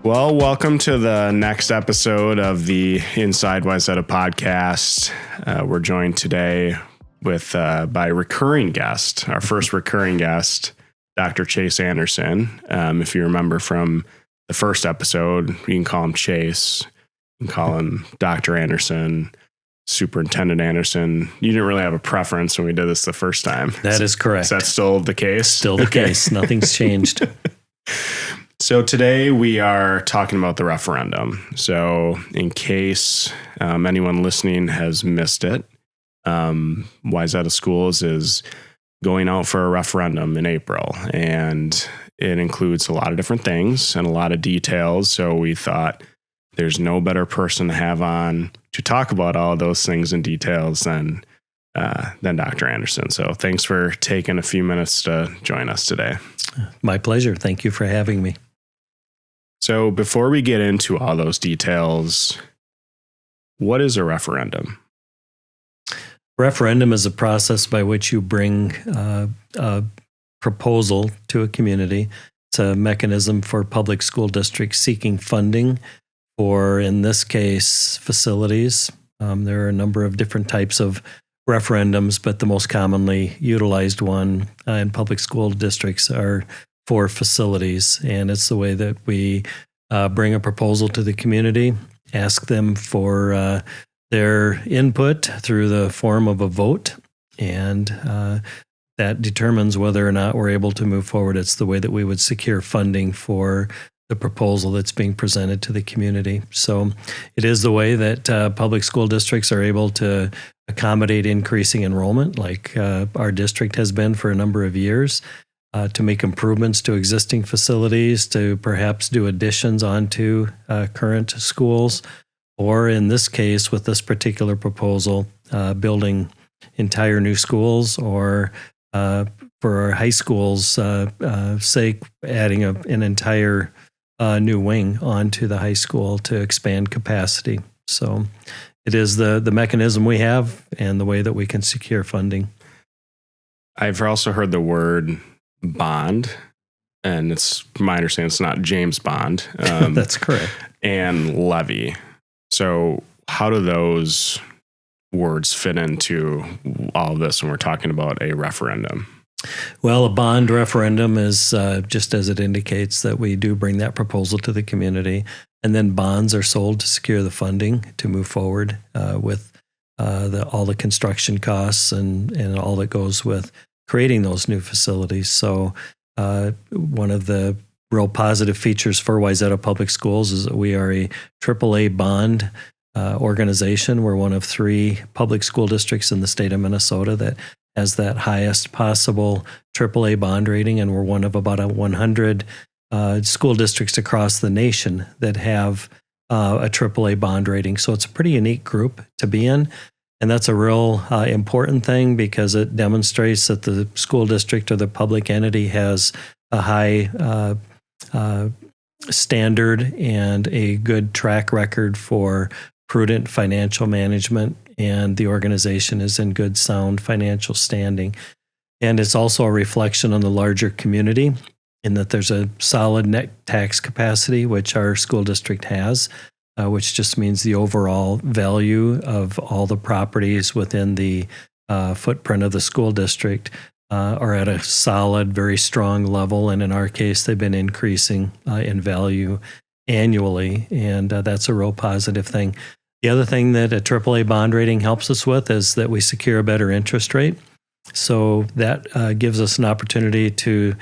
Well, welcome to the next episode of the Inside Wayzata podcast. We're joined today with by recurring guest, our first recurring guest, Dr. Chace Anderson. If you remember from the first episode, you can call him Chace, you can call him Dr. Anderson, Superintendent Anderson. You didn't really have a preference when we did this the first time. That is correct. Is that still the case? Still the case. Nothing's changed. So today we are talking about the referendum. So in case anyone listening has missed it, Wayzata Schools is going out for a referendum in April, and it includes a lot of different things and a lot of details. So we thought there's no better person to have on to talk about all of those things and details than Dr. Anderson. So thanks for taking a few minutes to join us today. My pleasure. Thank you for having me. So before we get into all those details, what is a referendum? Referendum is a process by which you bring a proposal to a community. It's a mechanism for public school districts seeking funding for, in this case, facilities. There are a number of different types of referendums, but the most commonly utilized one in public school districts are for facilities. And it's the way that we bring a proposal to the community, ask them for their input through the form of a vote, and that determines whether or not we're able to move forward. It's the way that we would secure funding for the proposal that's being presented to the community. So it is the way that public school districts are able to accommodate increasing enrollment, like our district has been for a number of years, to make improvements to existing facilities, to perhaps do additions onto current schools, or in this case, with this particular proposal, building entire new schools, or for our high schools' sake, adding an entire new wing onto the high school to expand capacity. So it is the mechanism we have and the way that we can secure funding. I've also heard the word bond, and it's my understanding it's not James Bond. That's correct. And levy. So how do those words fit into all of this when we're talking about a referendum? Well, a bond referendum is just as it indicates that we do bring that proposal to the community, and then bonds are sold to secure the funding to move forward with all the construction costs and all that goes with creating those new facilities. So one of the real positive features for Wayzata Public Schools is that we are a AAA bond organization. We're one of 3 public school districts in the state of Minnesota that has that highest possible AAA bond rating, and we're one of about 100 school districts across the nation that have a AAA bond rating. So it's a pretty unique group to be in. And that's a real important thing because it demonstrates that the school district or the public entity has a high standard and a good track record for prudent financial management, and the organization is in good, sound financial standing. And it's also a reflection on the larger community in that there's a solid net tax capacity, which our school district has, which just means the overall value of all the properties within the footprint of the school district are at a solid, very strong level. And in our case, they've been increasing in value annually. And that's a real positive thing. The other thing that a AAA bond rating helps us with is that we secure a better interest rate. So that gives us an opportunity to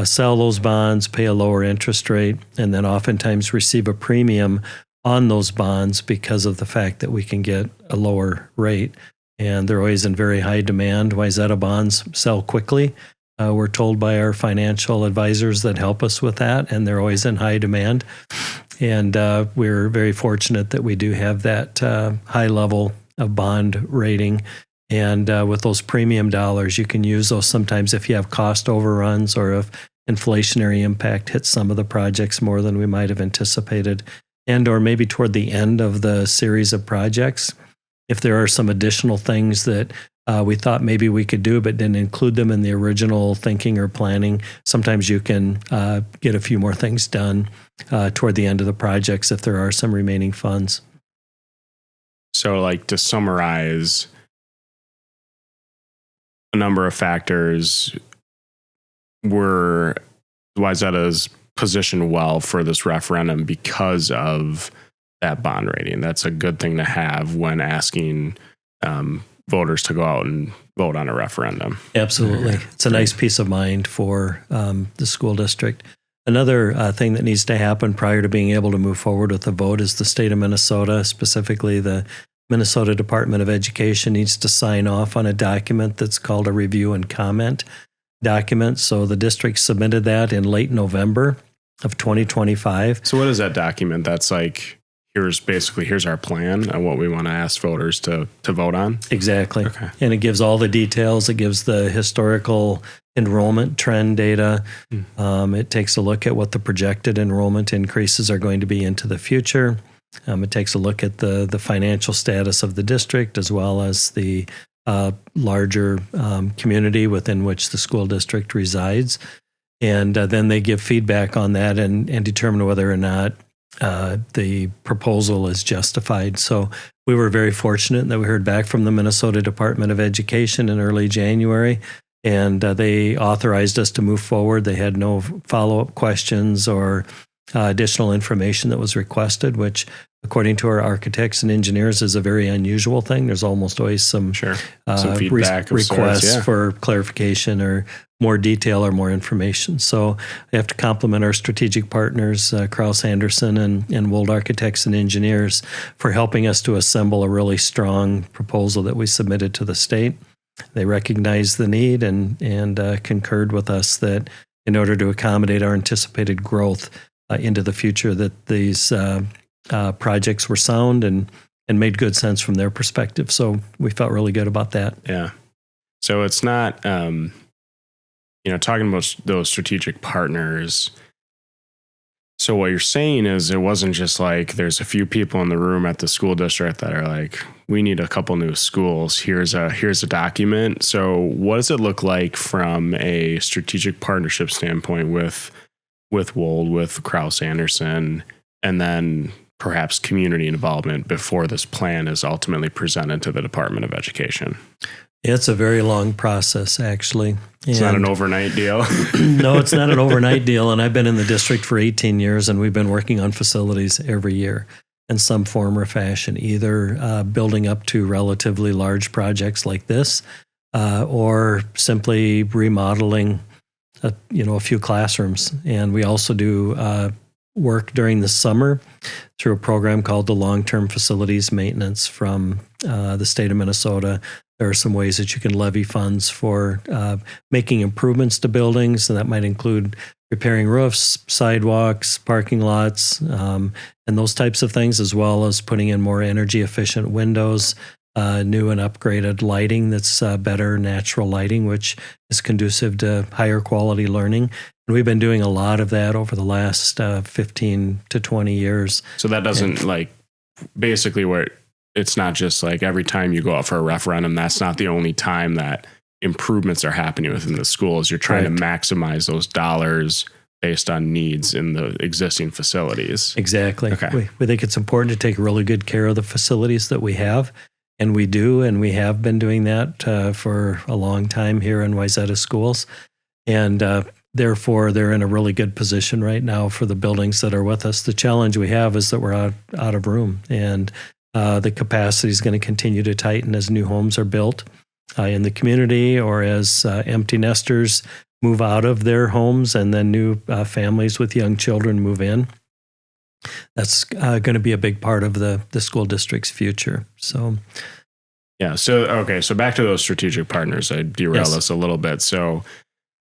sell those bonds, pay a lower interest rate, and then oftentimes receive a premium on those bonds because of the fact that we can get a lower rate. And they're always in very high demand. Wayzata bonds sell quickly. We're told by our financial advisors that help us with that, and they're always in high demand. And we're very fortunate that we do have that high level of bond rating. And with those premium dollars, you can use those sometimes if you have cost overruns or if inflationary impact hits some of the projects more than we might have anticipated, and or maybe toward the end of the series of projects. If there are some additional things that we thought maybe we could do, but didn't include them in the original thinking or planning. Sometimes you can get a few more things done toward the end of the projects if there are some remaining funds. So, like, to summarize, a number of factors were Wayzata's positioned well for this referendum because of that bond rating. That's a good thing to have when asking voters to go out and vote on a referendum. Absolutely. It's a nice peace of mind for the school district. Another thing that needs to happen prior to being able to move forward with the vote is the state of Minnesota, specifically the Minnesota Department of Education, needs to sign off on a document that's called a review and comment document. So the district submitted that in late November of 2025. So what is that document? That's like, here's our plan on what we want to ask voters to vote on? Exactly. Okay. And it gives all the details. It gives the historical enrollment trend data. It takes a look at what the projected enrollment increases are going to be into the future. It takes a look at the financial status of the district as well as the larger community within which the school district resides. And then they give feedback on that and determine whether or not the proposal is justified. So we were very fortunate that we heard back from the Minnesota Department of Education in early January, and they authorized us to move forward. They had no follow-up questions or additional information that was requested, which, according to our architects and engineers, is a very unusual thing. There's almost always some feedback requests for clarification or more detail or more information. So I have to compliment our strategic partners, Chace Anderson and Wold Architects and Engineers, for helping us to assemble a really strong proposal that we submitted to the state. They recognized the need and concurred with us that in order to accommodate our anticipated growth into the future, that these projects were sound and made good sense from their perspective. So we felt really good about that. Yeah. So it's not, talking about those strategic partners. So what you're saying is it wasn't just like there's a few people in the room at the school district that are like, we need a couple new schools. Here's a document. So what does it look like from a strategic partnership standpoint with Wold, with Chace Anderson, and then perhaps community involvement before this plan is ultimately presented to the Department of Education? It's a very long process, actually. It's not an overnight deal. No, it's not an overnight deal. And I've been in the district for 18 years, and we've been working on facilities every year in some form or fashion, either building up to relatively large projects like this, or simply remodeling a few classrooms. And we also do work during the summer through a program called the Long-Term Facilities Maintenance from the state of Minnesota. There are some ways that you can levy funds for making improvements to buildings, and that might include repairing roofs, sidewalks, parking lots, and those types of things, as well as putting in more energy-efficient windows, new and upgraded lighting that's better natural lighting, which is conducive to higher quality learning. And we've been doing a lot of that over the last 15 to 20 years. So that doesn't basically where it's not just like every time you go out for a referendum, that's not the only time that improvements are happening within the schools. You're trying to maximize those dollars based on needs in the existing facilities. Exactly. Okay. We think it's important to take really good care of the facilities that we have. And we do, and we have been doing that for a long time here in Wayzata Schools. And therefore, they're in a really good position right now for the buildings that are with us. The challenge we have is that we're out of room, and the capacity is going to continue to tighten as new homes are built in the community, or as empty nesters move out of their homes and then new families with young children move in. That's going to be a big part of the school district's future. So, yeah. So back to those strategic partners. I derailed us a little bit. So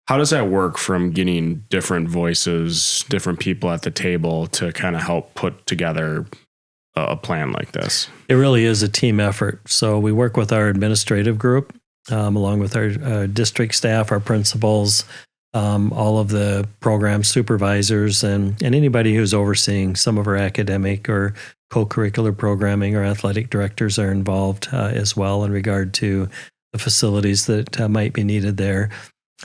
how does that work from getting different voices, different people at the table to kind of help put together a plan like this? It really is a team effort. So we work with our administrative group, along with our district staff, our principals, all of the program supervisors, and anybody who's overseeing some of our academic or co-curricular programming or athletic directors are involved as well in regard to the facilities that might be needed there.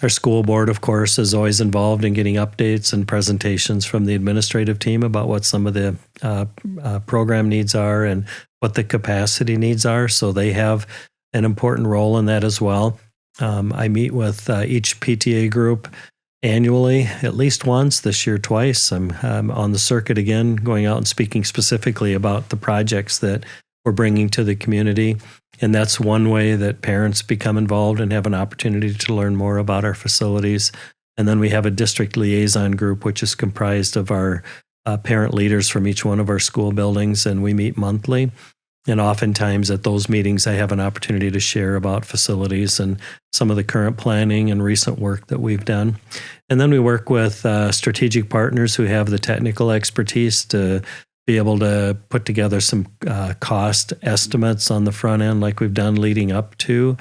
Our school board, of course, is always involved in getting updates and presentations from the administrative team about what some of the program needs are and what the capacity needs are. So they have an important role in that as well. I meet with each PTA group annually, at least once, this year twice. I'm on the circuit again, going out and speaking specifically about the projects that we're bringing to the community. And that's one way that parents become involved and have an opportunity to learn more about our facilities. And then we have a district liaison group, which is comprised of our parent leaders from each one of our school buildings, and we meet monthly. And oftentimes at those meetings, I have an opportunity to share about facilities and some of the current planning and recent work that we've done. And then we work with strategic partners who have the technical expertise to be able to put together some cost estimates on the front end, like we've done leading up to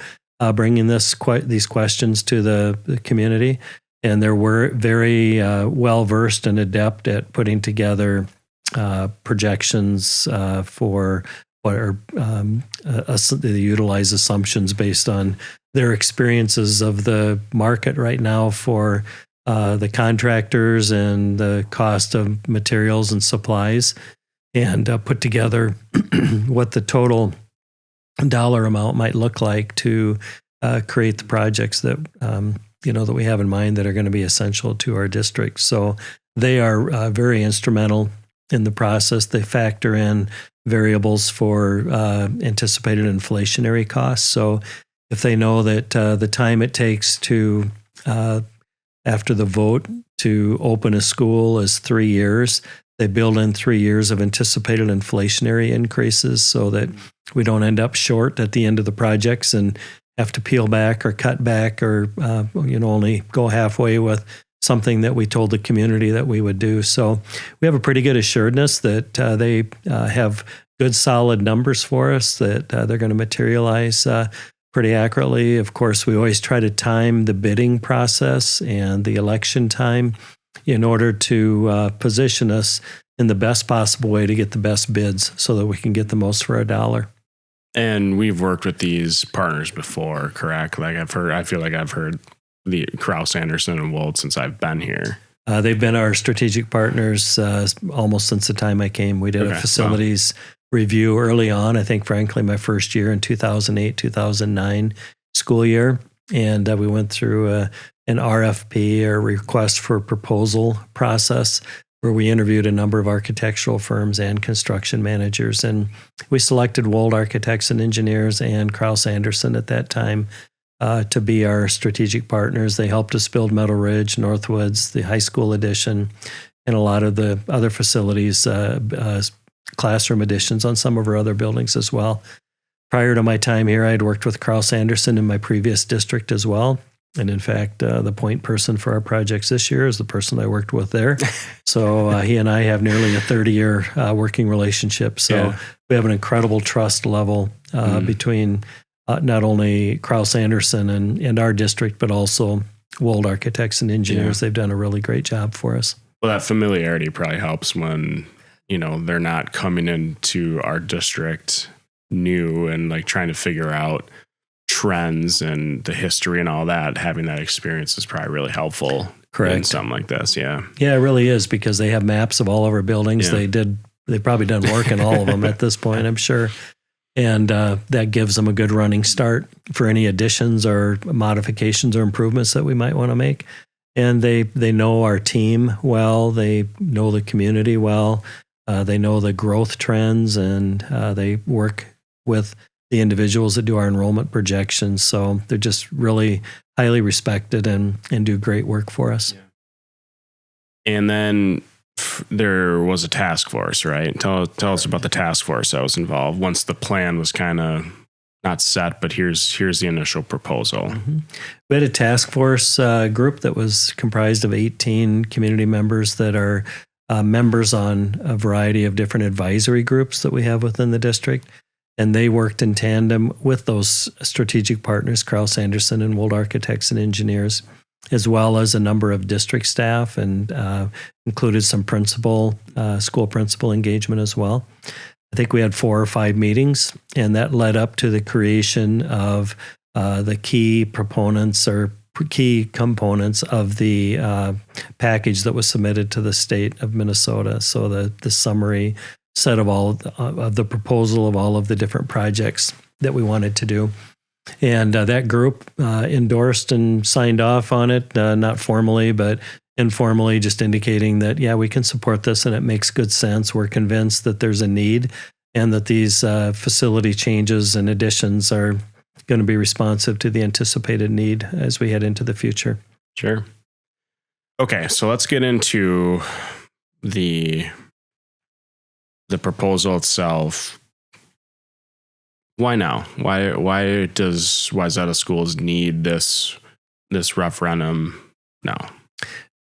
bringing these questions to the community. And they're very well-versed and adept at putting together projections for what are they utilize assumptions based on their experiences of the market right now for the contractors and the cost of materials and supplies, and put together what the total dollar amount might look like to create the projects that that we have in mind that are going to be essential to our district. So they are very instrumental in the process. They factor in variables for anticipated inflationary costs. So if they know that the time it takes to after the vote to open a school is 3 years, they build in 3 years of anticipated inflationary increases so that we don't end up short at the end of the projects and have to peel back or cut back or only go halfway with something that we told the community that we would do. So we have a pretty good assuredness that they have good solid numbers for us, that they're going to materialize pretty accurately. Of course, we always try to time the bidding process and the election time in order to position us in the best possible way to get the best bids so that we can get the most for our dollar. And we've worked with these partners before, correct? Like I feel like I've heard the Chace Anderson and Wold since I've been here. They've been our strategic partners almost since the time I came. We did a facilities review early on, I think, frankly, my first year in 2008, 2009 school year. And we went through an RFP, or request for proposal process, where we interviewed a number of architectural firms and construction managers. And we selected Wold Architects and Engineers and Chace Anderson at that time to be our strategic partners. They helped us build Meadow Ridge, Northwoods, the high school addition, and a lot of the other facilities, classroom additions on some of our other buildings as well. Prior to my time here, I had worked with Chace Anderson in my previous district as well. And in fact, the point person for our projects this year is the person I worked with there. So he and I have nearly a 30-year working relationship. So we have an incredible trust level between not only Chace Anderson and our district, but also Wold Architects and Engineers. They've done a really great job for us. Well, that familiarity probably helps when, they're not coming into our district new and like trying to figure out trends and the history and all that. Having that experience is probably really helpful. Correct. In something like this. Yeah, it really is, because they have maps of all of our buildings. They've probably done work in all of them at this point, I'm sure. And that gives them a good running start for any additions or modifications or improvements that we might want to make. And they know our team well. They know the community well. They know the growth trends, and they work with the individuals that do our enrollment projections. So they're just really highly respected and do great work for us. Yeah. And then there was a task force, right? Tell us about the task force that was involved once the plan was kind of not set, but here's the initial proposal. Mm-hmm. We had a task force group that was comprised of 18 community members that are members on a variety of different advisory groups that we have within the district. And they worked in tandem with those strategic partners, Chace Anderson and Wold Architects and Engineers, as well as a number of district staff, and included some school principal engagement as well. I think we had 4 or 5 meetings, and that led up to the creation of the key proponents or key components of the package that was submitted to the state of Minnesota. So the summary set of all of the proposal of all of the different projects that we wanted to do. And that group endorsed and signed off on it, not formally, but informally, just indicating that, yeah, we can support this and it makes good sense. We're convinced that there's a need and that these facility changes and additions are going to be responsive to the anticipated need as we head into the future. Sure. Okay, so let's get into the proposal itself. Why now? Why does Wayzata Schools need this referendum now?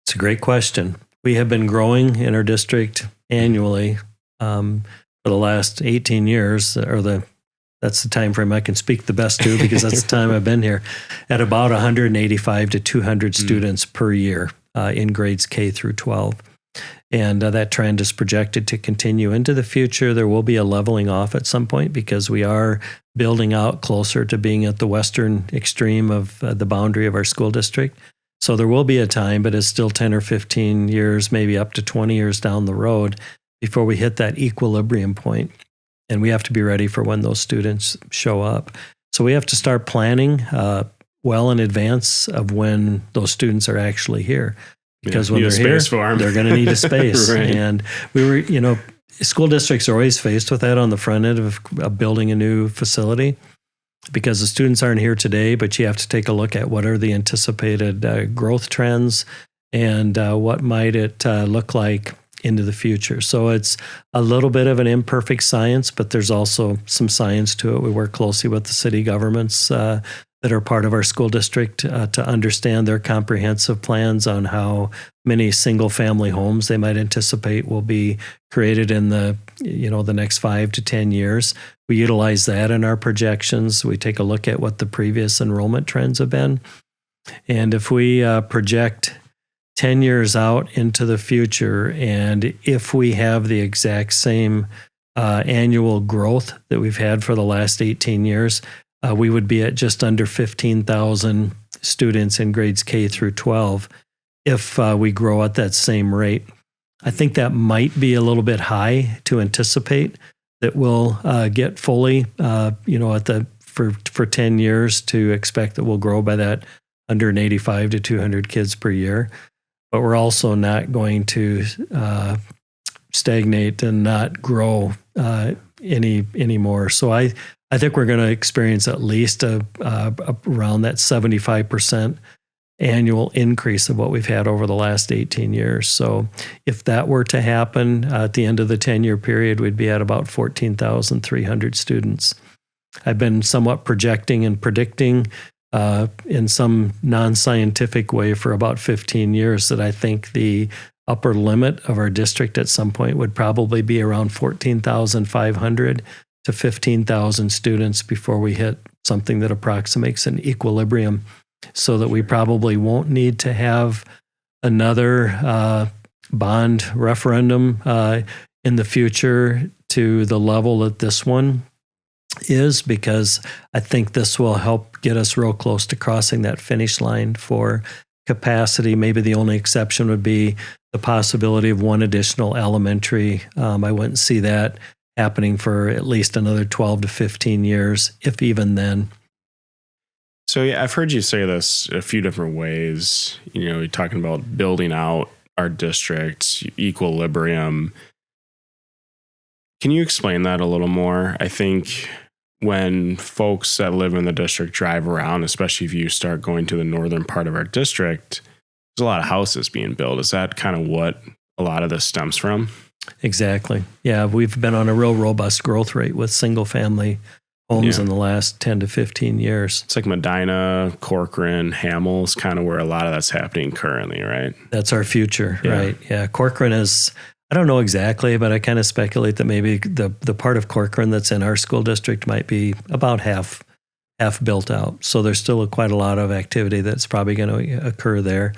It's a great question. We have been growing in our district annually for the last 18 years, that's the time frame I can speak the best to because that's the time I've been here, at about 185 to 200 students per year in grades K through 12. And that trend is projected to continue into the future. There will be a leveling off at some point because we are building out closer to being at the western extreme of the boundary of our school district. So there will be a time, but it's still 10 or 15 years, maybe up to 20 years down the road before we hit that equilibrium point. And we have to be ready for when those students show up. So we have to start planning well in advance of when those students are actually here. Because when they're here, they're going to need a space. Right. And we were, school districts are always faced with that on the front end of building a new facility because the students aren't here today, but you have to take a look at what are the anticipated growth trends and what might it look like into the future. So it's a little bit of an imperfect science, but there's also some science to it. We work closely with the city governments that are part of our school district to understand their comprehensive plans on how many single-family homes they might anticipate will be created in the next 5 to 10 years. We utilize that in our projections. We take a look at what the previous enrollment trends have been. And if we project 10 years out into the future, and if we have the exact same annual growth that we've had for the last 18 years, we would be at just under 15,000 students in grades K through 12 if we grow at that same rate. I think that might be a little bit high to anticipate that we'll get fully, for 10 years to expect that we'll grow by that 185 to 200 kids per year. But we're also not going to stagnate and not grow anymore. So I think we're going to experience at least around that 75% annual increase of what we've had over the last 18 years. So if that were to happen at the end of the 10-year period, we'd be at about 14,300 students. I've been somewhat projecting and predicting in some non-scientific way for about 15 years that I think the upper limit of our district at some point would probably be around 14,500 to 15,000 students before we hit something that approximates an equilibrium, so that we probably won't need to have another bond referendum in the future to the level that this one is, because I think this will help get us real close to crossing that finish line for capacity. Maybe the only exception would be the possibility of one additional elementary. I wouldn't see that happening for at least another 12 to 15 years, if even then. So yeah, I've heard you say this a few different ways. You're talking about building out our district, equilibrium. Can you explain that a little more? I think when folks that live in the district drive around, especially if you start going to the northern part of our district, there's a lot of houses being built. Is that kind of what a lot of this stems from? Exactly. Yeah, we've been on a real robust growth rate with single-family homes in the last 10 to 15 years. It's like Medina, Corcoran, Hamill's kind of where a lot of that's happening currently, right? That's our future, right? Yeah, Corcoran is, I don't know exactly, but I kind of speculate that maybe the part of Corcoran that's in our school district might be about half built out. So there's still quite a lot of activity that's probably going to occur there.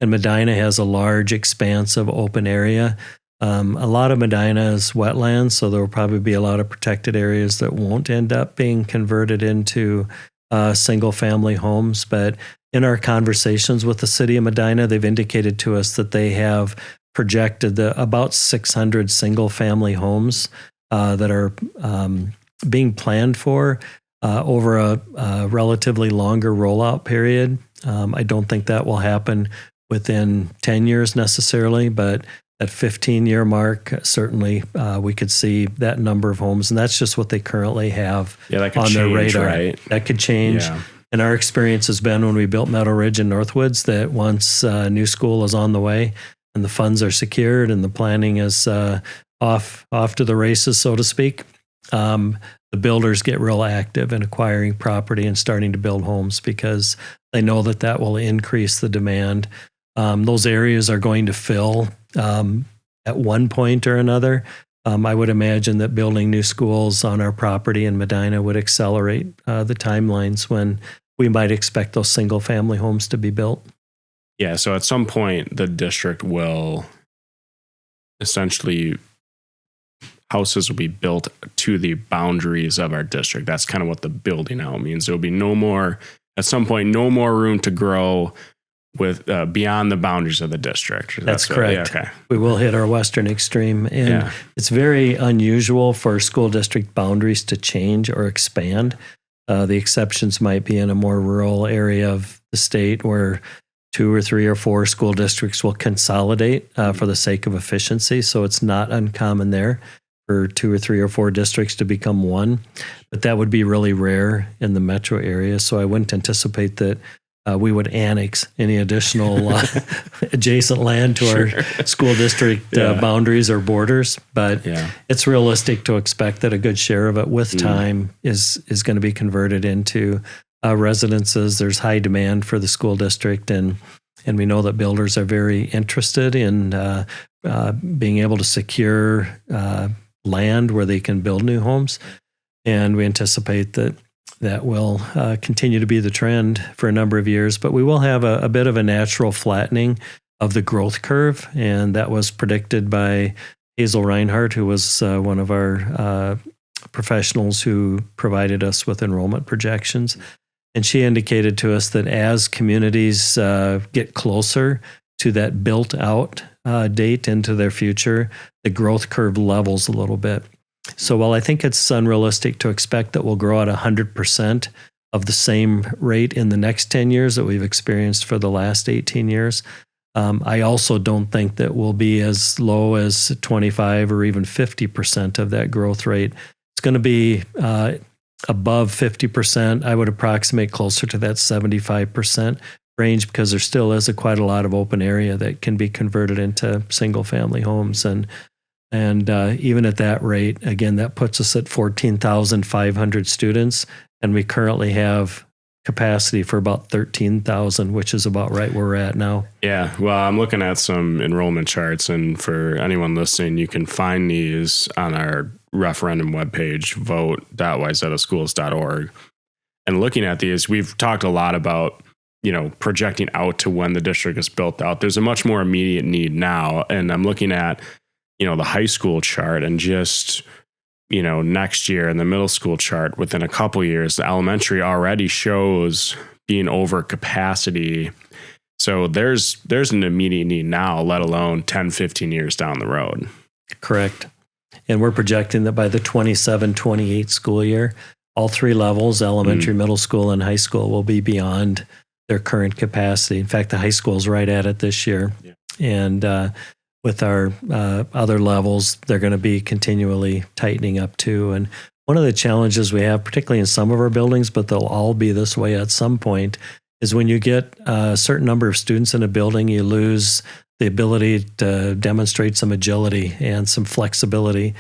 And Medina has a large expanse of open area. A lot of Medina is wetlands, so there will probably be a lot of protected areas that won't end up being converted into single-family homes. But in our conversations with the city of Medina, they've indicated to us that they have projected about 600 single-family homes that are being planned for over a relatively longer rollout period. I don't think that will happen within 10 years necessarily, but at 15-year mark, certainly we could see that number of homes, and that's just what they currently have on their radar. Right? That could change. Yeah. And our experience has been when we built Meadow Ridge and Northwoods that once a new school is on the way and the funds are secured and the planning is off to the races, so to speak, the builders get real active in acquiring property and starting to build homes because they know that will increase the demand. Those areas are going to fill at one point or another. I would imagine that building new schools on our property in Medina would accelerate the timelines when we might expect those single-family homes to be built. Yeah, so at some point, the district will essentially, houses will be built to the boundaries of our district. That's kind of what the building out means. There will be at some point, no more room to grow with beyond the boundaries of the district. That's correct. Okay. We will hit our western extreme. And it's very unusual for school district boundaries to change or expand. The exceptions might be in a more rural area of the state where 2 or 3 or 4 school districts will consolidate for the sake of efficiency. So it's not uncommon there for 2 or 3 or 4 districts to become one. But that would be really rare in the metro area. So I wouldn't anticipate that we would annex any additional adjacent land to our school district boundaries or borders. But it's realistic to expect that a good share of it with time is going to be converted into residences. There's high demand for the school district, and we know that builders are very interested in being able to secure land where they can build new homes. And we anticipate that will continue to be the trend for a number of years. But we will have a bit of a natural flattening of the growth curve, and that was predicted by Hazel Reinhardt, who was one of our professionals who provided us with enrollment projections. And she indicated to us that as communities get closer to that built-out date into their future, the growth curve levels a little bit. So while I think it's unrealistic to expect that we'll grow at 100% of the same rate in the next 10 years that we've experienced for the last 18 years, I also don't think that we'll be as low as 25 or even 50% of that growth rate. It's going to be above 50%. I would approximate closer to that 75% range because there still is quite a lot of open area that can be converted into single-family homes. And even at that rate, again, that puts us at 14,500 students, and we currently have capacity for about 13,000, which is about right where we're at now. Yeah, well, I'm looking at some enrollment charts, and for anyone listening, you can find these on our referendum webpage, vote.wayzataschools.org. And looking at these, we've talked a lot about, projecting out to when the district is built out. There's a much more immediate need now, and I'm looking at the high school chart and just, next year in the middle school chart, within a couple years, the elementary already shows being over capacity. So there's an immediate need now, let alone 10, 15 years down the road. Correct. And we're projecting that by the 27-28 school year, all 3 levels, elementary, middle school, and high school, will be beyond their current capacity. In fact, the high school is right at it this year. Yeah. And with our other levels, they're going to be continually tightening up too. And one of the challenges we have, particularly in some of our buildings, but they'll all be this way at some point, is when you get a certain number of students in a building, you lose the ability to demonstrate some agility and some flexibility.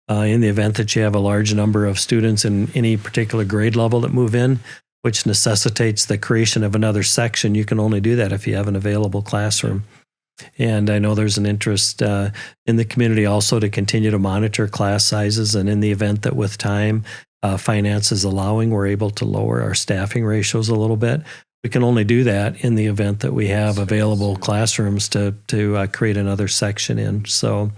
In the event that you have a large number of students in any particular grade level that move in, which necessitates the creation of another section, you can only do that if you have an available classroom. And I know there's an interest in the community also to continue to monitor class sizes. And in the event that with time, finances allowing, we're able to lower our staffing ratios a little bit. We can only do that in the event that we have available classrooms to create another section in. So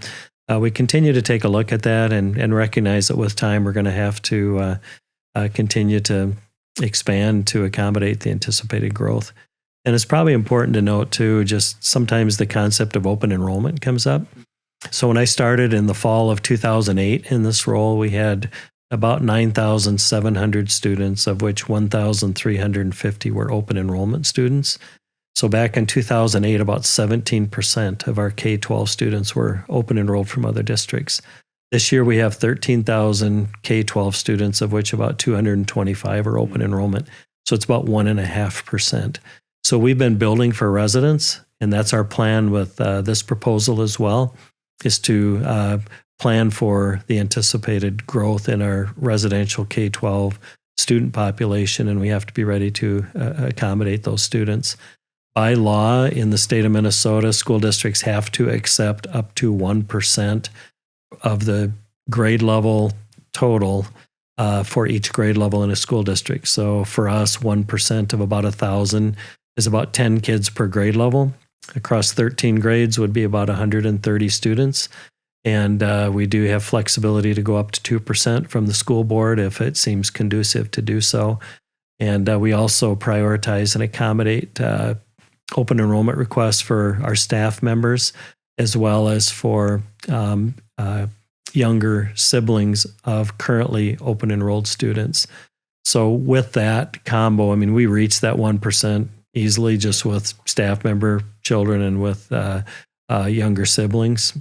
we continue to take a look at that and recognize that with time, we're going to have to continue to expand to accommodate the anticipated growth. And it's probably important to note too, just sometimes the concept of open enrollment comes up. So when I started in the fall of 2008 in this role, we had about 9,700 students, of which 1,350 were open enrollment students. So back in 2008, about 17% of our K-12 students were open enrolled from other districts. This year we have 13,000 K-12 students, of which about 225 are open enrollment. So it's about 1.5%. So we've been building for residents, and that's our plan with this proposal as well, is to plan for the anticipated growth in our residential K-12 student population, and we have to be ready to accommodate those students. By law, in the state of Minnesota, school districts have to accept up to 1% of the grade level total for each grade level in a school district. So for us, 1% of about 1,000 is about 10 kids per grade level. Across 13 grades would be about 130 students. And we do have flexibility to go up to 2% from the school board if it seems conducive to do so. And we also prioritize and accommodate open enrollment requests for our staff members, as well as for younger siblings of currently open enrolled students. So with that combo, I mean, we reach that 1% easily just with staff member children and with younger siblings,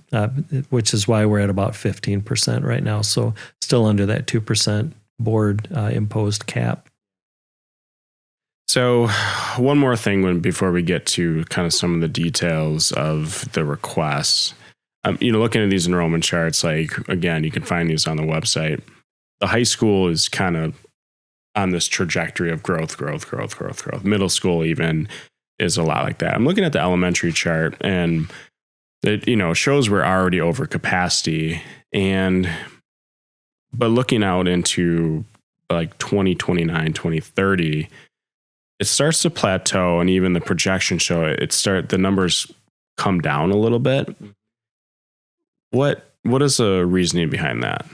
which is why we're at about 15% right now. So still under that 2% board imposed cap. So one more thing before we get to kind of some of the details of the requests, looking at these enrollment charts, like, again, you can find these on the website. The high school is kind of on this trajectory of growth. Middle school even is a lot like that. I'm looking at the elementary chart, and it, shows we're already over capacity. But looking out into like 2029, 2030, it starts to plateau, and even the projections show the numbers come down a little bit. What is the reasoning behind that?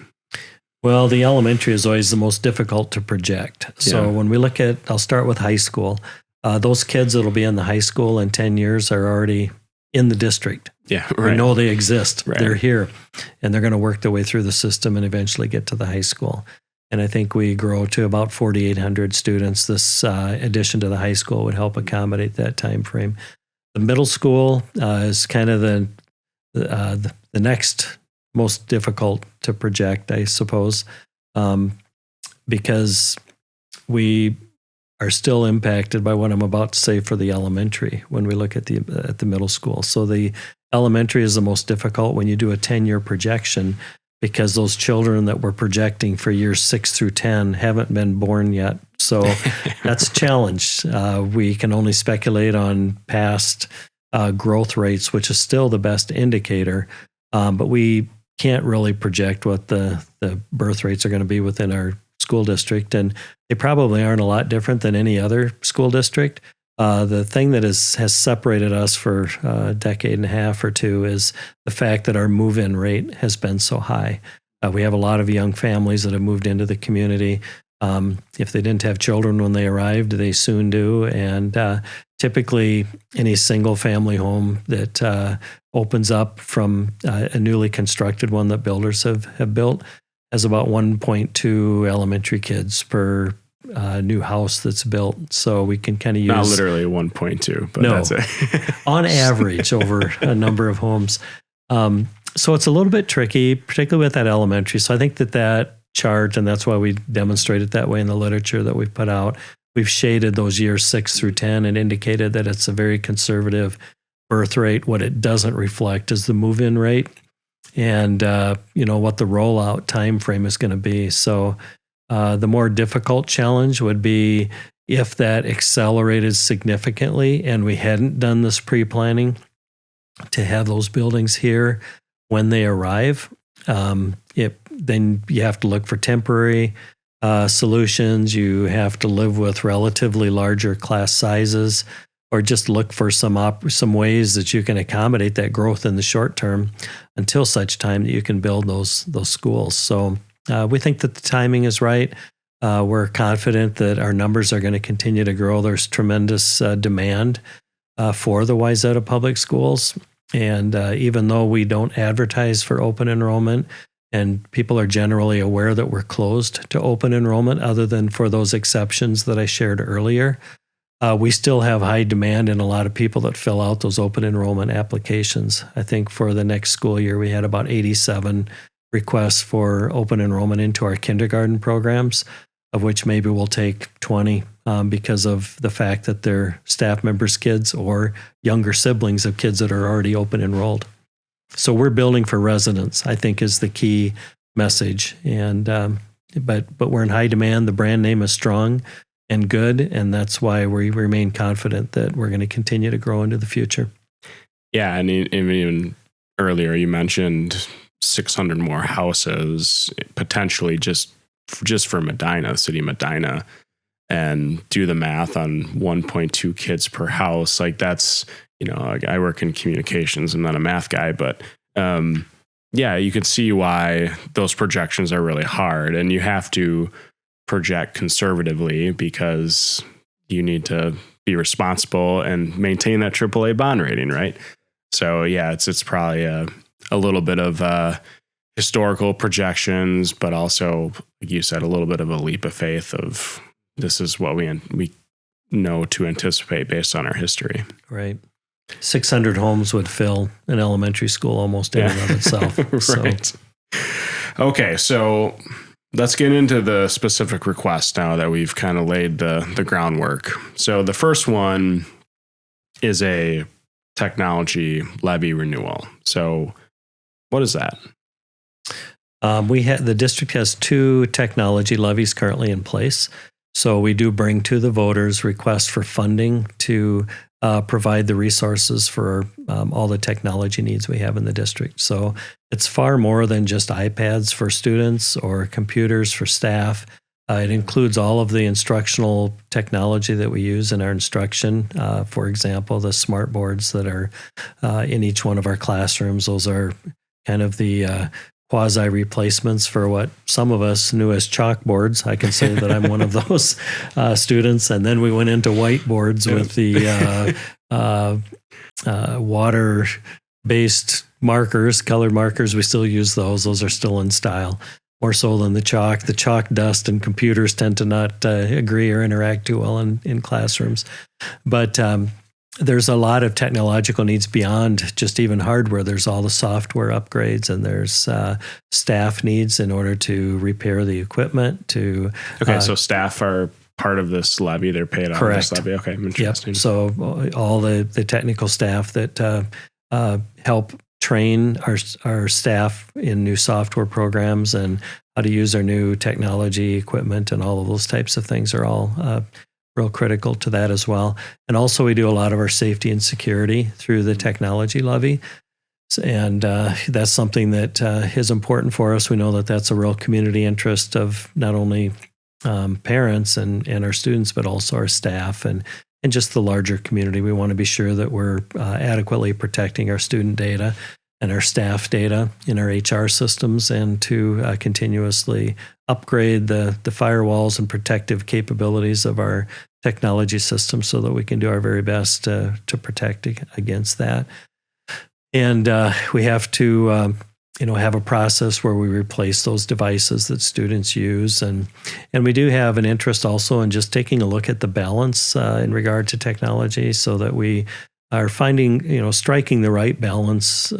Well, the elementary is always the most difficult to project. So when we look at, I'll start with high school. Those kids that'll be in the high school in 10 years are already in the district. Yeah, right. We know they exist. Right. They're here, and they're going to work their way through the system and eventually get to the high school. And I think we grow to about 4,800 students. This addition to the high school would help accommodate that time frame. The middle school is kind of the next most difficult to project, I suppose, because we are still impacted by what I'm about to say for the elementary when we look at the middle school. So the elementary is the most difficult when you do a 10-year projection, because those children that we're projecting for years 6 through 10 haven't been born yet. So that's a challenge. We can only speculate on past growth rates, which is still the best indicator, but we can't really project what the birth rates are going to be within our school district, and they probably aren't a lot different than any other school district. The thing that has separated us for a decade and a half or two is the fact that our move-in rate has been so high. We have a lot of young families that have moved into the community. If they didn't have children when they arrived, they soon do. And typically, any single-family home that opens up from a newly constructed one that builders have built has about 1.2 elementary kids per new house that's built. So we can kind of use... Not literally 1.2, but that's it. On average over a number of homes. So it's a little bit tricky, particularly with that elementary. So I think that chart, and that's why we demonstrate it that way in the literature that we've put out, we've shaded those years 6 through 10 and indicated that it's a very conservative birth rate. What it doesn't reflect is the move-in rate and what the rollout time frame is going to be. So the more difficult challenge would be if that accelerated significantly and we hadn't done this pre-planning to have those buildings here when they arrive. Then you have to look for temporary solutions. You have to live with relatively larger class sizes, or just look for some ways that you can accommodate that growth in the short term until such time that you can build those schools. So we think that the timing is right. We're confident that our numbers are going to continue to grow. There's tremendous demand for the Wayzata Public Schools. And even though we don't advertise for open enrollment, and people are generally aware that we're closed to open enrollment, other than for those exceptions that I shared earlier, we still have high demand and a lot of people that fill out those open enrollment applications. I think for the next school year, we had about 87 requests for open enrollment into our kindergarten programs, of which maybe we'll take 20 because of the fact that they're staff members' kids or younger siblings of kids that are already open enrolled. So we're building for residents, I think, is the key message. And but we're in high demand. The brand name is strong and good, and that's why we remain confident that we're going to continue to grow into the future. Yeah, and even earlier you mentioned 600 more houses potentially just for Medina, the city of Medina, and do the math on 1.2 kids per house. Like that's, I work in communications. I'm not a math guy, but yeah, you can see why those projections are really hard, and you have to project conservatively because you need to be responsible and maintain that AAA bond rating, right? So yeah, it's probably a little bit of historical projections, but also, like you said, a little bit of a leap of faith of this is what we know to anticipate based on our history. Right. 600 homes would fill an elementary school almost in and of itself. Right. So. Okay, so let's get into the specific requests now that we've kind of laid the groundwork. So the first one is a technology levy renewal. So what is that? The district has 2 technology levies currently in place. So we do bring to the voters requests for funding to provide the resources for all the technology needs we have in the district. So it's far more than just iPads for students or computers for staff. It includes all of the instructional technology that we use in our instruction. For example, the smart boards that are in each one of our classrooms. Those are kind of the quasi replacements for what some of us knew as chalkboards. I can say that I'm one of those students. And then we went into whiteboards with the water-based markers, colored markers. We still use those. Those are still in style, more so than the chalk. The chalk dust and computers tend to not agree or interact too well in classrooms. But there's a lot of technological needs beyond just even hardware. There's all the software upgrades, and there's staff needs in order to repair the equipment. Okay, so staff are part of this levy. They're paid out of this levy. Okay, interesting. Yep. So all the technical staff that help train our staff in new software programs and how to use our new technology equipment and all of those types of things are all real critical to that as well. And also we do a lot of our safety and security through the technology levy. And that's something that is important for us. We know that that's a real community interest of not only parents and our students, but also our staff and just the larger community. We want to be sure that we're adequately protecting our student data and our staff data in our HR systems, and to continuously upgrade the firewalls and protective capabilities of our technology system so that we can do our very best to protect against that. And we have to have a process where we replace those devices that students use. And we do have an interest also in just taking a look at the balance in regard to technology, so that we are finding, striking the right balance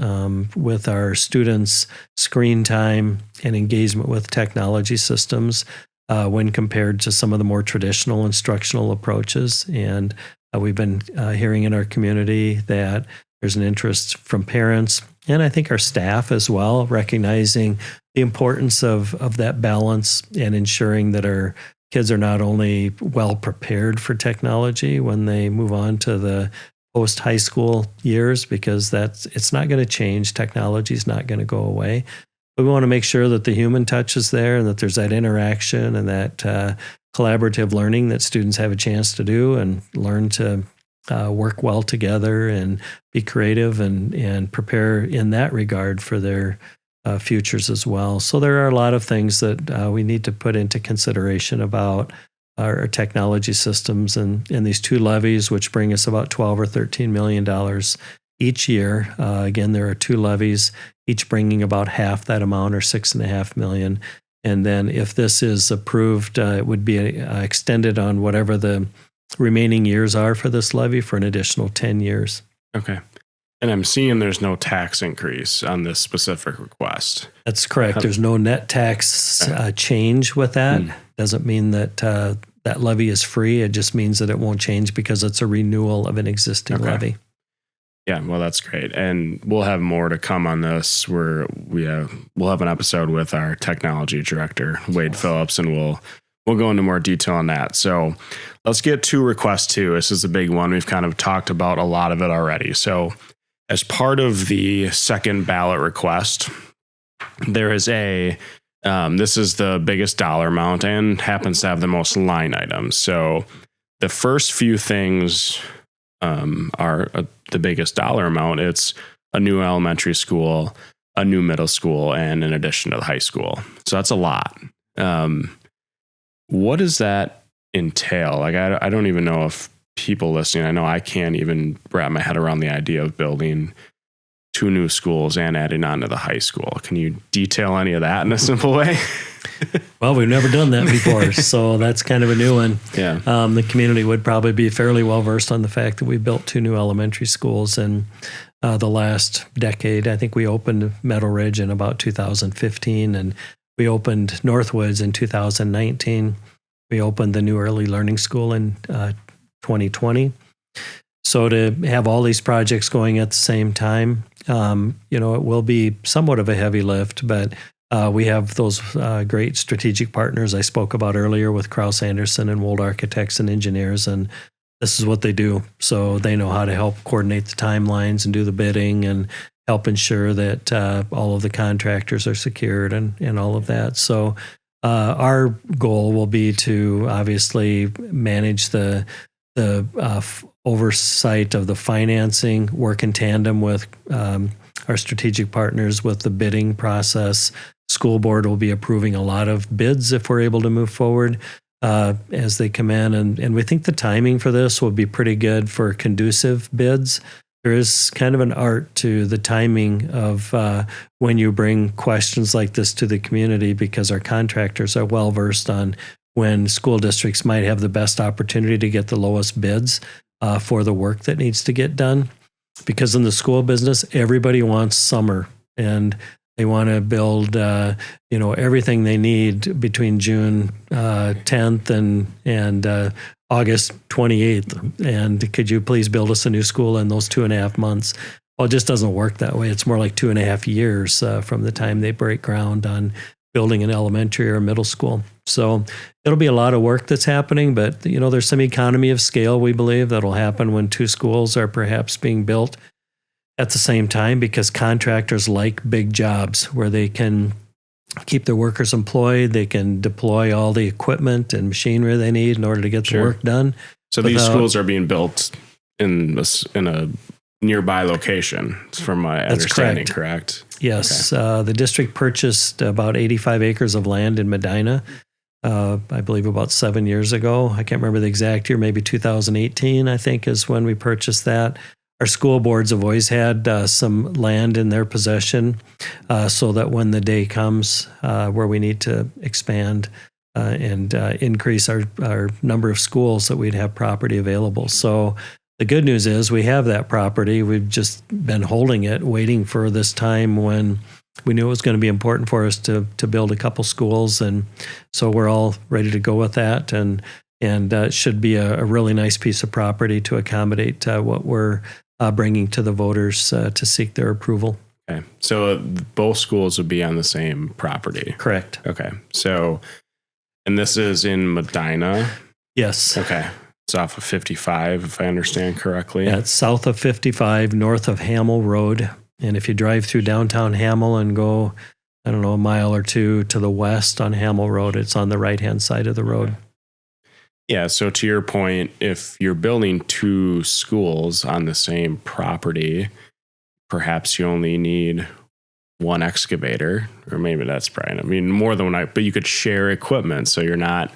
with our students' screen time and engagement with technology systems when compared to some of the more traditional instructional approaches. And we've been hearing in our community that there's an interest from parents, and I think our staff as well, recognizing the importance of that balance and ensuring that our kids are not only well prepared for technology when they move on to the post-high school years, because it's not going to change. Technology is not going to go away. But we want to make sure that the human touch is there and that there's that interaction and that collaborative learning that students have a chance to do and learn to work well together and be creative and prepare in that regard for their futures as well. So there are a lot of things that we need to put into consideration about our technology systems and these two levies, which bring us about $12 or $13 million each year. Again, there are two levies, each bringing about half that amount, or $6.5 million. And then if this is approved, it would be extended on whatever the remaining years are for this levy for an additional 10 years. Okay. And I'm seeing there's no tax increase on this specific request. That's correct. There's no net tax change with that. Doesn't mean that that levy is free. It just means that it won't change because it's a renewal of an existing levy. Yeah, well, that's great. And we'll have more to come on this. We'll have an episode with our technology director, Wade Phillips, and we'll go into more detail on that. So let's get to request 2. This is a big one. We've kind of talked about a lot of it already. So as part of the second ballot request, there is this is the biggest dollar amount and happens to have the most line items. So the first few things are the biggest dollar amount. It's a new elementary school, a new middle school, and in addition to the high school. So that's a lot. What does that entail? Like, I don't even know if people listening, I know I can't even wrap my head around the idea of building 2 new schools and adding on to the high school. Can you detail any of that in a simple way? Well, we've never done that before, so that's kind of a new one. Yeah. The community would probably be fairly well versed on the fact that we built 2 new elementary schools in the last decade. I think we opened Meadow Ridge in about 2015, and we opened Northwoods in 2019. We opened the new early learning school in 2020. So to have all these projects going at the same time, it will be somewhat of a heavy lift, but we have those great strategic partners I spoke about earlier with Chace Anderson and Wold Architects and Engineers, and this is what they do. So they know how to help coordinate the timelines and do the bidding and help ensure that all of the contractors are secured and all of that. So our goal will be to obviously manage the oversight of the financing, work in tandem with our strategic partners with the bidding process. School board will be approving a lot of bids if we're able to move forward as they come in. And we think the timing for this will be pretty good for conducive bids. There is kind of an art to the timing of when you bring questions like this to the community, because our contractors are well versed on when school districts might have the best opportunity to get the lowest bids for the work that needs to get done. Because in the school business, everybody wants summer, and they want to build, everything they need between June 10th and August 28th. And could you please build us a new school in those 2.5 months? Well, it just doesn't work that way. It's more like 2.5 years from the time they break ground on building an elementary or middle school. So it'll be a lot of work that's happening, but there's some economy of scale, we believe, that'll happen when 2 schools are perhaps being built at the same time, because contractors like big jobs where they can keep their workers employed, they can deploy all the equipment and machinery they need in order to get the work done. So these schools are being built in a nearby location, from my understanding, correct? Yes. Okay. The district purchased about 85 acres of land in Medina, I believe about 7 years ago. I can't remember the exact year, maybe 2018, I think, is when we purchased that. Our school boards have always had some land in their possession so that when the day comes where we need to expand and increase our number of schools, that we'd have property available. So the good news is we have that property. We've just been holding it, waiting for this time when we knew it was going to be important for us to build a couple schools. And so we're all ready to go with that. And it should be a really nice piece of property to accommodate what we're bringing to the voters to seek their approval. Okay. So both schools would be on the same property. Correct. Okay. So, and this is in Medina? Yes. Okay. It's off of 55, if I understand correctly. Yeah, it's south of 55, north of Hamel Road. And if you drive through downtown Hamel and go, a mile or 2 to the west on Hamel Road, it's on the right-hand side of the road. Okay. Yeah, so to your point, if you're building 2 schools on the same property, perhaps you only need one excavator, or maybe that's probably, I mean, more than one, but you could share equipment. So you're not,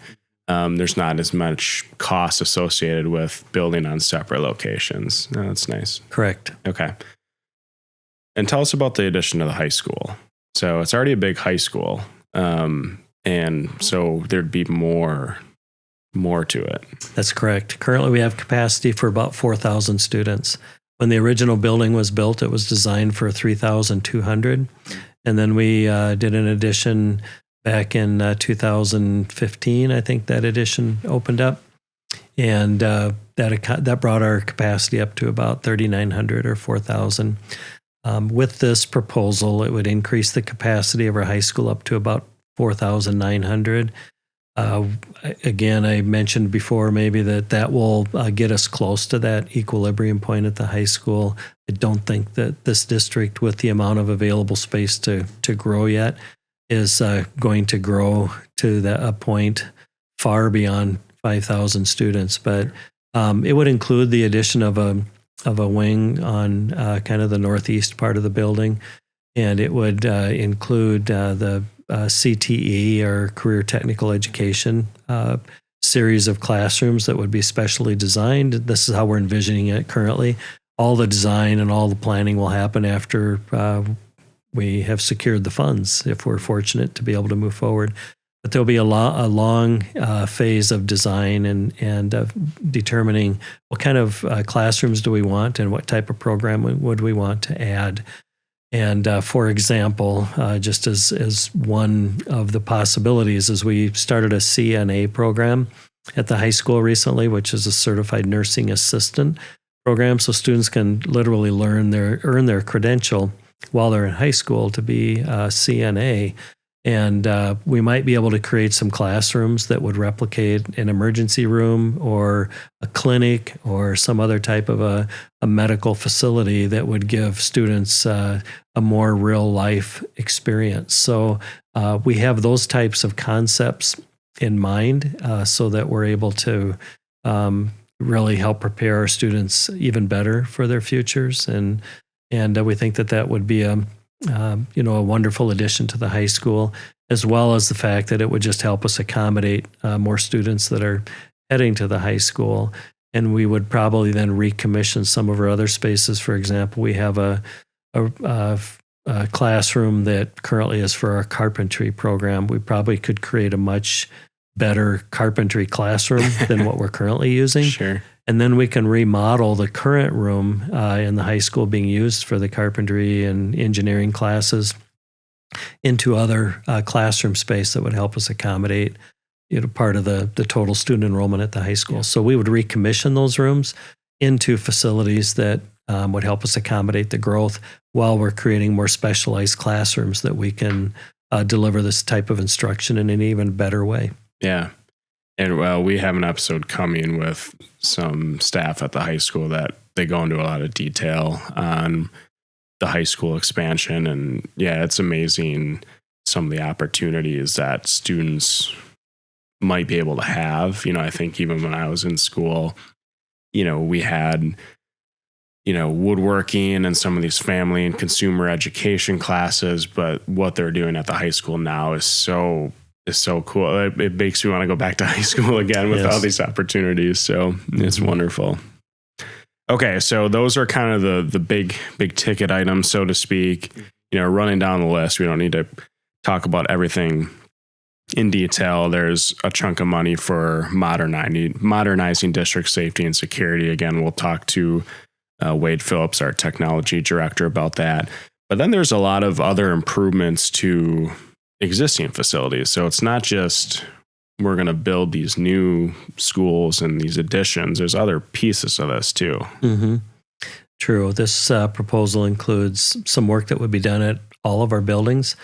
there's not as much cost associated with building on separate locations. Oh, that's nice. Correct. Okay. And tell us about the addition to the high school. So it's already a big high school. And so there'd be more to it. That's correct. Currently, we have capacity for about 4,000 students. When the original building was built, it was designed for 3,200. And then we did an addition back in 2015. I think that addition opened up. And that brought our capacity up to about 3,900 or 4,000. With this proposal, it would increase the capacity of our high school up to about 4,900. Again, I mentioned before maybe that will get us close to that equilibrium point at the high school. I don't think that this district, with the amount of available space to grow yet, is going to grow to a point far beyond 5,000 students. But it would include the addition of a wing on kind of the northeast part of the building, and it would include the CTE, or Career Technical Education, series of classrooms that would be specially designed. This is how we're envisioning it currently. All the design and all the planning will happen after we have secured the funds, if we're fortunate to be able to move forward. But there'll be a long phase of design and determining what kind of classrooms do we want and what type of program would we want to add. And for example, just as one of the possibilities, is we started a CNA program at the high school recently, which is a Certified Nursing Assistant program. So students can literally earn their credential while they're in high school to be CNA. And we might be able to create some classrooms that would replicate an emergency room or a clinic or some other type of a medical facility that would give students a more real life experience. So we have those types of concepts in mind so that we're able to really help prepare our students even better for their futures. And we think that would be a wonderful addition to the high school, as well as the fact that it would just help us accommodate more students that are heading to the high school. And we would probably then recommission some of our other spaces. For example, we have a classroom that currently is for our carpentry program. We probably could create a much better carpentry classroom than what we're currently using. Sure. And then we can remodel the current room in the high school being used for the carpentry and engineering classes into other classroom space that would help us accommodate part of the total student enrollment at the high school. Yeah. So we would recommission those rooms into facilities that would help us accommodate the growth while we're creating more specialized classrooms that we can deliver this type of instruction in an even better way. Yeah. And we have an episode coming with some staff at the high school that they go into a lot of detail on the high school expansion. And yeah, it's amazing some of the opportunities that students might be able to have. I think even when I was in school, we had, woodworking and some of these family and consumer education classes, but what they're doing at the high school now is so cool. It makes me want to go back to high school again with all these opportunities. So it's wonderful. Okay. So those are kind of the big ticket items, so to speak, running down the list. We don't need to talk about everything in detail. There's a chunk of money for modernizing district safety and security. Again, we'll talk to Wade Phillips, our technology director, about that. But then there's a lot of other improvements to existing facilities. So it's not just we're going to build these new schools and these additions. There's other pieces of this too. Mm-hmm. True. This proposal includes some work that would be done at all of our buildings.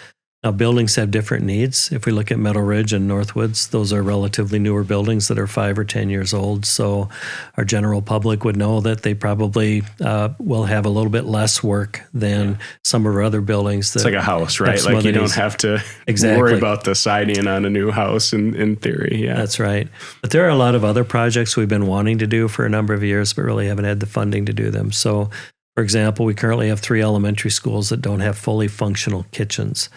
Now, buildings have different needs. If we look at Meadow Ridge and Northwoods, those are relatively newer buildings that are 5 or 10 years old. So our general public would know that they probably will have a little bit less work than some of our other buildings. It's like a house, right? Like you don't have to worry about the siding on a new house in theory. Yeah, that's right. But there are a lot of other projects we've been wanting to do for a number of years, but really haven't had the funding to do them. So For example, we currently have 3 elementary schools that don't have fully functional kitchens.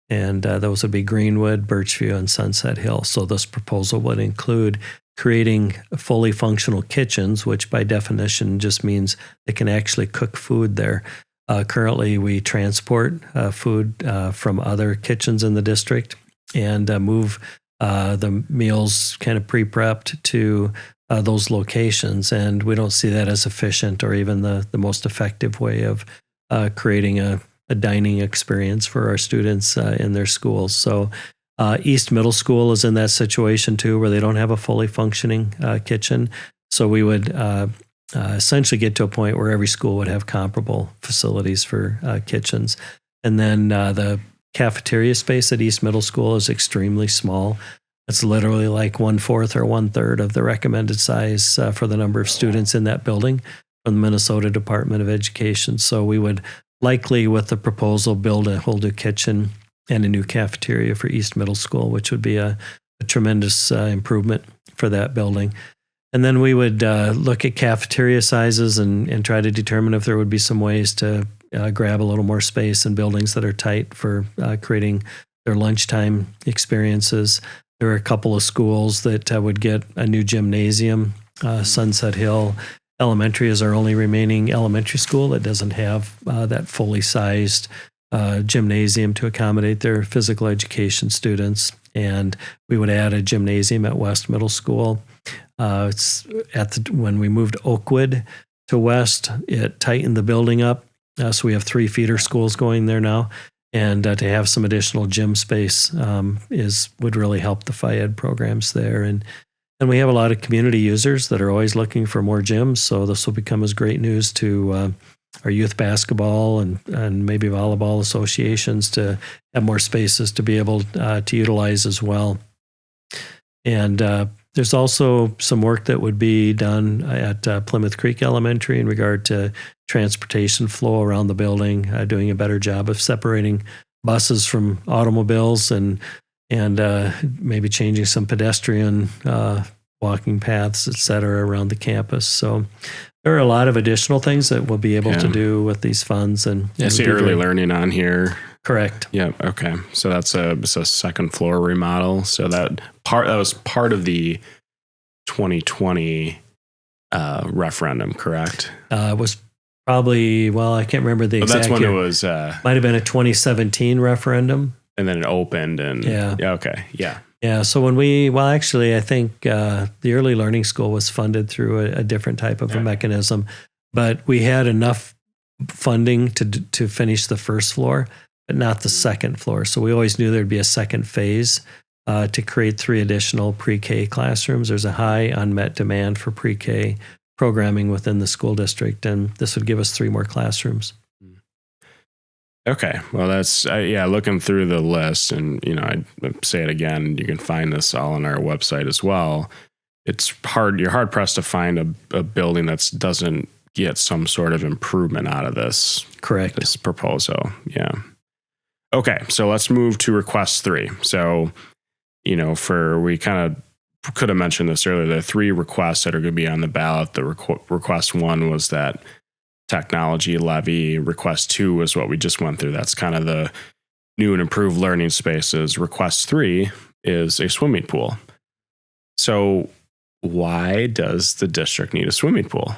And those would be Greenwood, Birchview, and Sunset Hill. So this proposal would include creating fully functional kitchens, which by definition just means they can actually cook food there. Currently, we transport food from other kitchens in the district and move the meals kind of pre-prepped to those locations. And we don't see that as efficient or even the most effective way of creating a dining experience for our students in their schools. So East Middle School is in that situation too, where they don't have a fully functioning kitchen. So we would essentially get to a point where every school would have comparable facilities for kitchens. And then the cafeteria space at East Middle School is extremely small. It's literally like 1/4 or 1/3 of the recommended size for the number of students in that building from the Minnesota Department of Education. So we would likely, with the proposal, build a whole new kitchen and a new cafeteria for East Middle School, which would be a tremendous improvement for that building. And then we would look at cafeteria sizes and try to determine if there would be some ways to grab a little more space in buildings that are tight for creating their lunchtime experiences. There are a couple of schools that would get a new gymnasium. Sunset Hill Elementary is our only remaining elementary school that doesn't have that fully sized gymnasium to accommodate their physical education students. And we would add a gymnasium at West Middle School. When we moved Oakwood to West, it tightened the building up. So we have 3 feeder schools going there now. And to have some additional gym space would really help the Phi-Ed programs there. And we have a lot of community users that are always looking for more gyms. So this will become as great news to our youth basketball and maybe volleyball associations to have more spaces to be able to utilize as well. And there's also some work that would be done at Plymouth Creek Elementary in regard to transportation flow around the building, doing a better job of separating buses from automobiles and maybe changing some pedestrian walking paths, et cetera, around the campus. So there are a lot of additional things that we'll be able to do with these funds. And I see early learning on here. Correct. Yeah. Okay. So it's a second floor remodel. So that was part of the 2020 referendum, correct? It was probably, I can't remember the exact. That's when year. it was. Might have been a 2017 referendum. And then it opened and yeah. Okay. Yeah. Yeah. So when I think the early learning school was funded through a different type of a mechanism, but we had enough funding to finish the first floor, but not the second floor. So we always knew there'd be a second phase to create 3 additional pre-K classrooms. There's a high unmet demand for pre-K programming within the school district, and this would give us 3 more classrooms. Okay. Well, that's, looking through the list, and, I'd say it again, you can find this all on our website as well. You're hard pressed to find a building that doesn't get some sort of improvement out of this. Correct. This proposal. Yeah. Okay. So let's move to request 3. So, we kind of could have mentioned this earlier. There are 3 requests that are going to be on the ballot. The request 1 was that technology levy. Request 2 is what we just went through. That's kind of the new and improved learning spaces. Request 3 is a swimming pool. So why does the district need a swimming pool?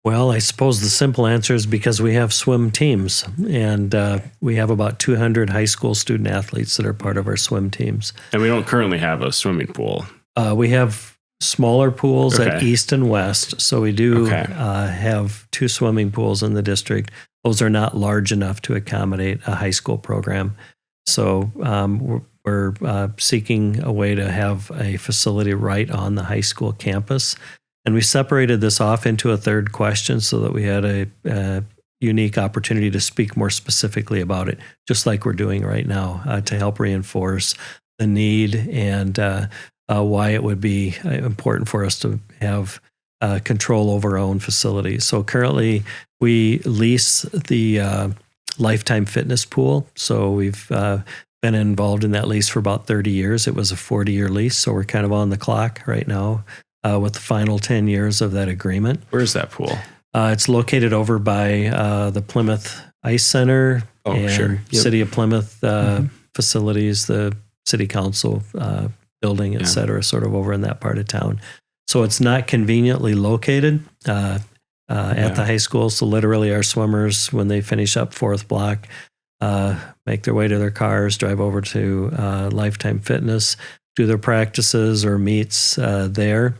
Well, I suppose the simple answer is because we have swim teams, and we have about 200 high school student athletes that are part of our swim teams. And we don't currently have a swimming pool. We have smaller pools at East and West. So we do have 2 swimming pools in the district. Those are not large enough to accommodate a high school program. So we're seeking a way to have a facility right on the high school campus. And we separated this off into a 3rd question so that we had a unique opportunity to speak more specifically about it, just like we're doing right now, to help reinforce the need and why it would be important for us to have control over our own facilities. So currently we lease the Lifetime Fitness Pool. So we've been involved in that lease for about 30 years. It was a 40-year lease, so we're kind of on the clock right now with the final 10 years of that agreement. Where's that pool? It's located over by the Plymouth Ice Center and sure. Yep. City of Plymouth facilities, the City Council building, et cetera, sort of over in that part of town. So it's not conveniently located at the high school. So literally our swimmers, when they finish up fourth block, make their way to their cars, drive over to Lifetime Fitness, do their practices or meets there.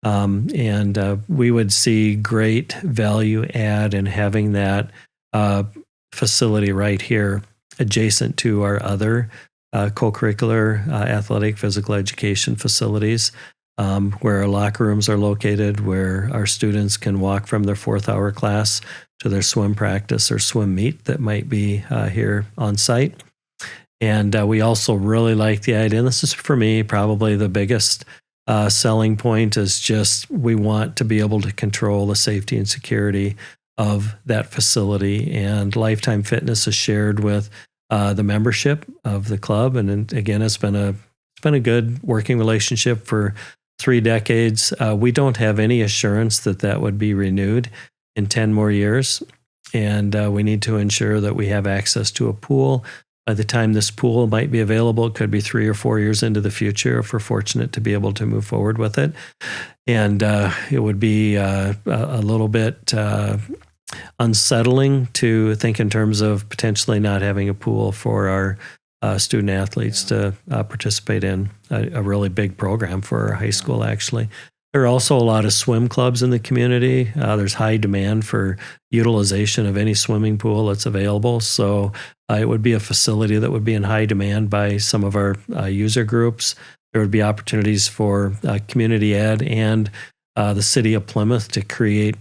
And we would see great value add in having that facility right here adjacent to our other co-curricular athletic physical education facilities, where our locker rooms are located, where our students can walk from their 4th hour class to their swim practice or swim meet that might be here on site. And we also really like the idea, and this is for me probably the biggest selling point, is just we want to be able to control the safety and security of that facility. And Lifetime Fitness is shared with the membership of the club, and again, it's been a good working relationship for 3 decades. We don't have any assurance that would be renewed in 10 more years, and we need to ensure that we have access to a pool. By the time this pool might be available, it could be 3 or 4 years into the future if we're fortunate to be able to move forward with it. And it would be a little bit unsettling to think in terms of potentially not having a pool for our student athletes to participate in a really big program for our high school, actually. There are also a lot of swim clubs in the community. There's high demand for utilization of any swimming pool that's available. So it would be a facility that would be in high demand by some of our user groups. There would be opportunities for community ed and the city of Plymouth to create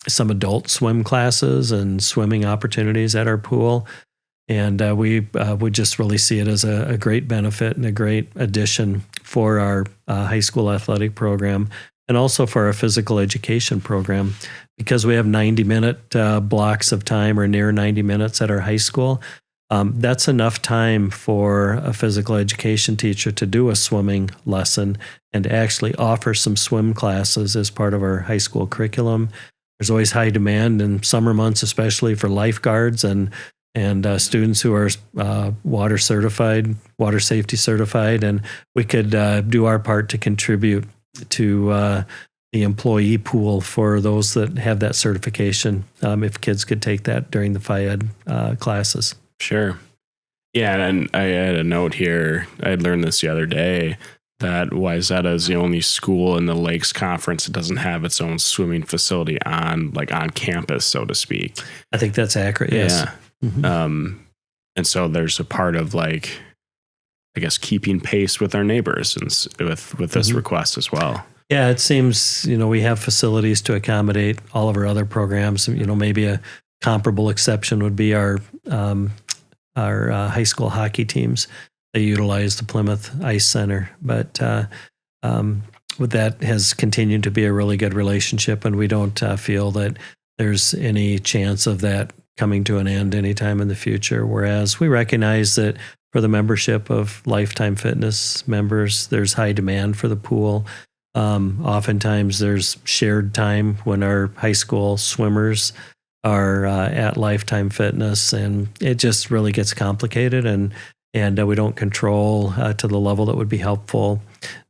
some adult swim classes and swimming opportunities at our pool. And we would just really see it as a great benefit and a great addition for our high school athletic program, and also for our physical education program, because we have 90-minute blocks of time, or near 90 minutes at our high school. That's enough time for a physical education teacher to do a swimming lesson and actually offer some swim classes as part of our high school curriculum. There's always high demand in summer months, especially for lifeguards and students who are water safety certified, and we could do our part to contribute to the employee pool for those that have that certification, if kids could take that during the Phi-Ed classes. Sure. Yeah, and I had a note here. I had learned this the other day, that Wayzata is the only school in the Lakes Conference that doesn't have its own swimming facility on campus, so to speak. I think that's accurate, yes. Yeah. Mm-hmm. And so there's a part of keeping pace with our neighbors and with this request as well. Yeah, it seems, we have facilities to accommodate all of our other programs. Maybe a comparable exception would be our high school hockey teams. They utilize the Plymouth Ice Center, but that has continued to be a really good relationship, and we don't feel that there's any chance of that coming to an end anytime in the future. Whereas we recognize that for the membership of Lifetime Fitness members, there's high demand for the pool. Oftentimes there's shared time when our high school swimmers are at Lifetime Fitness, and it just really gets complicated, and we don't control to the level that would be helpful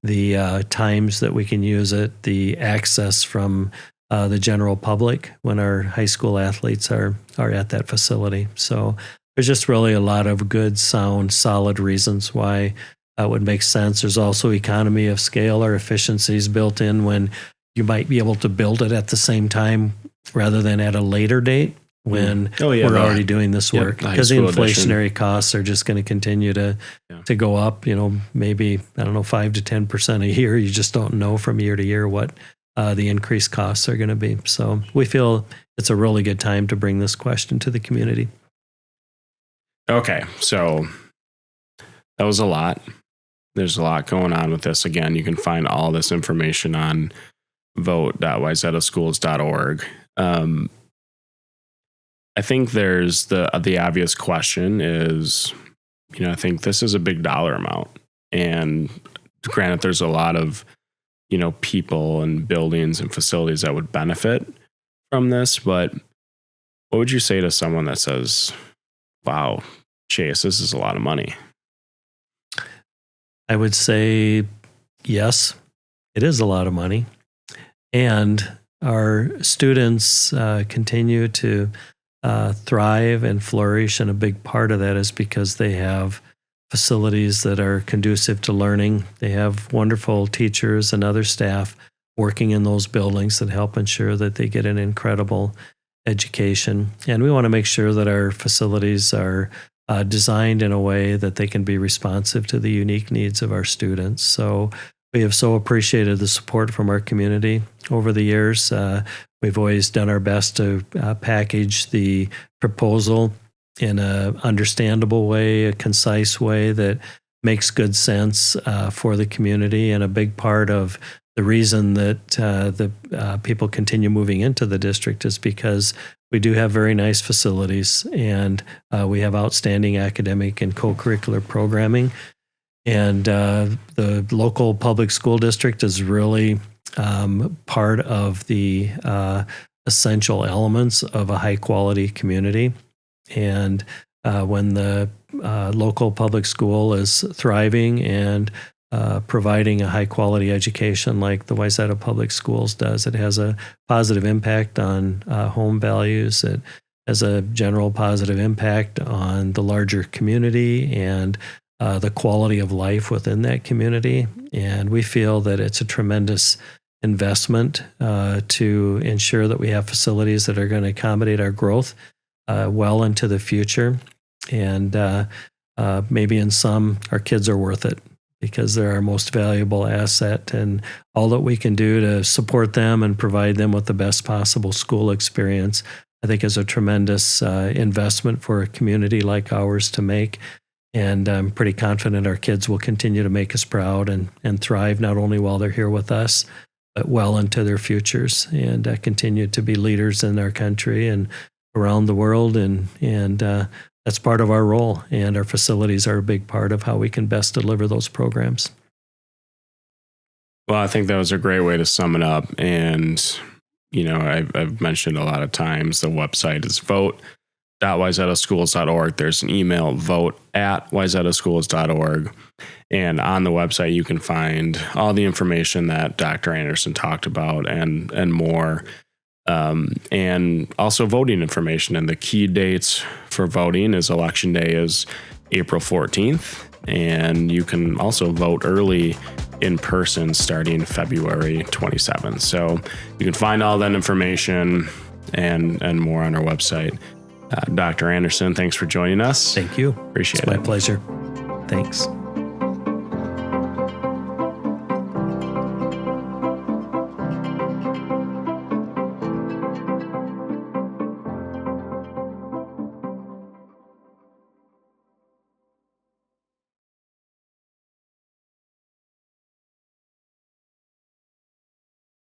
the times that we can use it, the access from the general public when our high school athletes are at that facility. So there's just really a lot of good, sound, solid reasons why it would make sense. There's also economy of scale or efficiencies built in when you might be able to build it at the same time rather than at a later date when we're already doing this work, because the inflationary costs are just going to continue to go up, maybe, 5 to 10% a year. You just don't know from year to year what the increased costs are going to be. So we feel it's a really good time to bring this question to the community. Okay, so that was a lot. There's a lot going on with this. Again, you can find all this information on vote.wayzataschools.org. I think there's the obvious question is, I think this is a big dollar amount. And granted, there's a lot of, people and buildings and facilities that would benefit from this, but what would you say to someone that says, wow, Chace, this is a lot of money? I would say, yes, it is a lot of money. And our students continue to thrive and flourish. And a big part of that is because they have facilities that are conducive to learning. They have wonderful teachers and other staff working in those buildings that help ensure that they get an incredible education. And we want to make sure that our facilities are designed in a way that they can be responsive to the unique needs of our students. So we have so appreciated the support from our community over the years. We've always done our best to package the proposal in an understandable way, a concise way that makes good sense for the community. And a big part of the reason that the people continue moving into the district is because we do have very nice facilities, and we have outstanding academic and co-curricular programming. And the local public school district is really part of the essential elements of a high-quality community. And when the local public school is thriving and providing a high-quality education like the Wayzata Public Schools does, it has a positive impact on home values. It has a general positive impact on the larger community and the quality of life within that community. And we feel that it's a tremendous investment to ensure that we have facilities that are going to accommodate our growth well into the future. And maybe in some, our kids are worth it because they're our most valuable asset, and all that we can do to support them and provide them with the best possible school experience, I think is a tremendous investment for a community like ours to make. And I'm pretty confident our kids will continue to make us proud and thrive not only while they're here with us, but well into their futures, and continue to be leaders in our country and around the world. And that's part of our role, and our facilities are a big part of how we can best deliver those programs. Well, I think that was a great way to sum it up. And, you know, I've mentioned a lot of times the website is vote.wayzataschools.org. There's an email, vote@wayzataschools.org. And on the website, you can find all the information that Dr. Anderson talked about and more. And also voting information. And the key dates for voting is Election Day is April 14th. And you can also vote early in person starting February 27th. So you can find all that information and more on our website. Dr. Anderson, thanks for joining us. Thank you. Appreciate it. It's my pleasure. Thanks.